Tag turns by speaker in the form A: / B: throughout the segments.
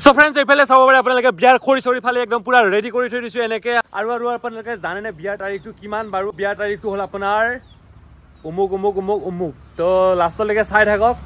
A: So friends, এইফালে চাব পাৰে আপোনালোকে বিয়াৰ খৰি চৰি ফালে একদম পুৰা ৰেডি কৰি থৈ দিছো এনেকে আৰু আপোনালোকে জানে নে বিয়াৰ তাৰিখটো কিমান বাৰু বিয়াৰ তাৰিখটো হ'ল আপোনাৰ উমুক তো লাষ্টলৈকে চাই থাকক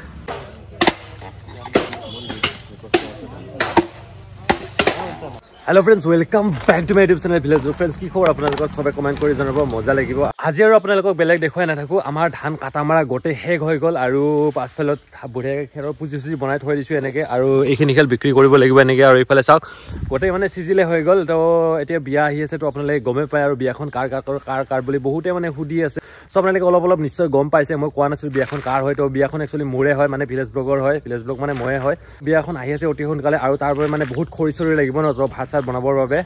A: Hello friends, welcome back to my YouTube channel Village Friends. কি খবৰ আপোনালোকক সবে কমেন্ট কৰি জনাব মজা লাগিব আজি আৰু আপোনালোকক বেলেগ দেখুৱাই নাথাকো আমাৰ ধান কাটা মাৰা গোটে হেগ হৈ গল আৰু পাছফালত বুঢ়ে খেৰৰ পুজি বনাই থৈ দিছো এনেকে আৰু এইখিনি খেল বিক্ৰী কৰিব লাগিব এনেকে আৰু এইফালে চাওক গোটে মানে সিজিলে হৈ গল তো এতিয়া বিয়া আহি আছে তো আপোনালোকে গমে পায় আৰু বিয়াখন কাৰ বুলি বহুতে মানে হুদি আছে সব আপোনালোকে অলপ নিশ্চয় গম পাইছে মই কোৱা নাছিল বিয়াখন কাৰ হয় তো বিয়াখন একচুয়ালি মোৰে হয় মানে ভিলেজ ব্লগৰ হয় ভিলেজ ব্লগ মানে ময়ে হয় বিয়াখন আহি আছে অতি সোনকালে আৰু তাৰ পৰা মানে বহুত খৰি চৰি লাগিব ন তো ভাত বনাবৰ বাবে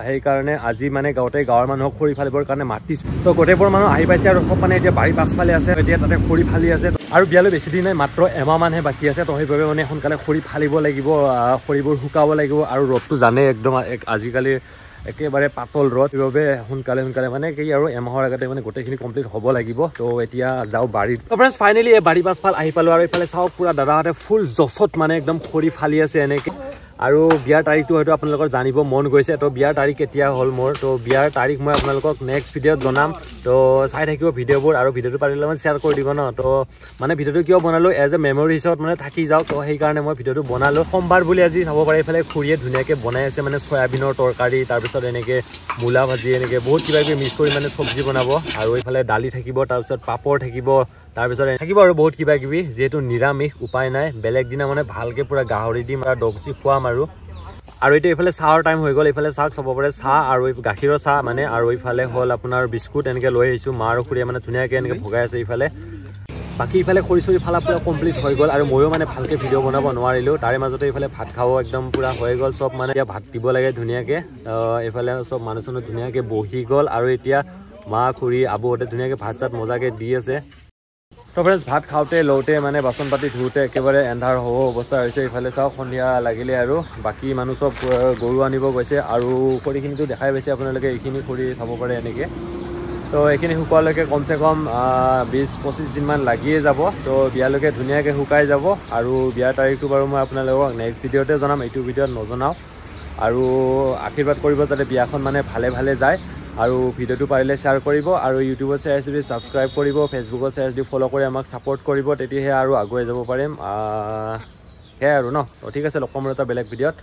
A: সেই কাৰণে আজি মানে গাঁৱৰ মানুহক খৰি ফালিবৰ কাৰণে মাতিছে তো গোটেইবোৰ মানুহ আহি পাইছে আৰু সব মানে এতিয়া বাৰী পাছফালে আছে এতিয়া তাতে খৰি ফালি আছে আৰু বিয়ালৈ বেছি দিন নাই মাত্ৰ এমাহ মানহে বাকী আছে তো সেইবাবে মানে সোনকালে খৰি ফালিব লাগিব খৰিবোৰ শুকাব লাগিব আৰু ৰ'দটো জানে একদম আজিকালি একেবাৰে পাতল ৰ'দ সেইবাবে সোনকালে মানে কি আৰু এমাহৰ আগতে মানে গোটেইখিনি কমপ্লিট হ'ব লাগিব তো এতিয়া যাওঁ বাৰীত তো ফ্ৰেণ্ডছ ফাইনেলি এই বাৰী পাছফাল আহি পালোঁ আৰু এইফালে চাওক পুৰা দাদাহঁতে ফুল জছত মানে একদম খৰি ফালি আছে এনেকৈ আৰু বিয়াৰ তাৰিখটো হয়তো আপোনালোকৰ জানিব মন গৈছে তো বিয়াৰ তাৰিখ কেতিয়া হ'ল মোৰ তো বিয়াৰ তাৰিখ মই আপোনালোকক নেক্সট ভিডিঅ'ত জনাম তো চাই থাকিব ভিডিঅ'বোৰ আৰু ভিডিঅ'টো পাৰিলে মানে শ্বেয়াৰ কৰি দিব ন তো মানে ভিডিঅ'টো কিয় বনালোঁ এজ এ মেমৰি হিচাপত মানে থাকি যাওক তো সেইকাৰণে মই ভিডিঅ'টো বনালোঁ সোমবাৰ বুলি আজি চাব পাৰে এইফালে খুৰীয়ে ধুনীয়াকৈ বনাই আছে মানে চয়াবিনৰ তৰকাৰী তাৰপিছত এনেকৈ মূলা ভাজি এনেকৈ বহুত কিবা কিবি মিক্স কৰি মানে চব্জি বনাব আৰু এইফালে দালি থাকিব তাৰপিছত পাপৰ থাকিব তাৰপিছত থাকিব আৰু বহুত কিবা কিবি যিহেতু নিৰামিষ উপায় নাই বেলেগ দিনা মানে ভালকৈ পুৰা গাহৰি দিম আৰু ডগচি খুৱাম আৰু এতিয়া এইফালে চাহৰ টাইম হৈ গ'ল এইফালে চাহ চাব পাৰে চাহ আৰু গাখীৰৰ চাহ মানে আৰু এইফালে হ'ল আপোনাৰ বিস্কুট এনেকৈ লৈ আহিছোঁ মা আৰু খুৰীয়ে মানে ধুনীয়াকৈ এনেকৈ ভগাই আছে এইফালে বাকী ইফালে খৰি চৰি ফালা পুৰা কমপ্লিট হৈ গ'ল আৰু ময়ো মানে ভালকৈ ভিডিঅ' বনাব নোৱাৰিলোঁ তাৰে মাজতে এইফালে ভাত খাব একদম পুৰা হৈ গ'ল চব মানে এতিয়া ভাত দিব লাগে ধুনীয়াকৈ এইফালে চব মানুহ চানুহ ধুনীয়াকৈ বহি গ'ল আৰু এতিয়া মা খুৰী আবুহঁতে ধুনীয়াকৈ ভাত চাত মজাকৈ দি আছে তো ফ্ৰেণ্ডছ ভাত খাওঁতে লওঁতে মানে বাচন পাতি ধুওঁতে একেবাৰে এন্ধাৰ হ'ব অৱস্থা হৈছে ইফালে চাওক সন্ধিয়া লাগিলে আৰু বাকী মানুহ চব গৰু আনিব গৈছে আৰু খৰিখিনিতো দেখাই পাইছে আপোনালোকে এইখিনি খৰি চাব পাৰে এনেকৈ তো এইখিনি শুকোৱালৈকে কমচে কম 20-25 দিনমান লাগিয়ে যাব তো বিয়ালৈকে ধুনীয়াকৈ শুকাই যাব আৰু বিয়াৰ তাৰিখটো বাৰু মই আপোনালোকক নেক্সট ভিডিঅ'তে জনাম এইটো ভিডিঅ'ত নজনাওঁ আৰু আশীৰ্বাদ কৰিব যাতে বিয়াখন মানে ভালে যায় আৰু ভিডিঅ'টো পাৰিলে শ্বেয়াৰ কৰিব আৰু ইউটিউবত শ্বেয়াৰ যদি ছাবস্ক্ৰাইব কৰিব ফেচবুকত শ্বেয়াৰ যদি ফ'ল' কৰি আমাক ছাপোৰ্ট কৰিব তেতিয়াহে আৰু আগুৱাই যাব পাৰিম সেয়াই আৰু ন ঠিক আছে লগ পাম এটা বেলেগ ভিডিঅ'ত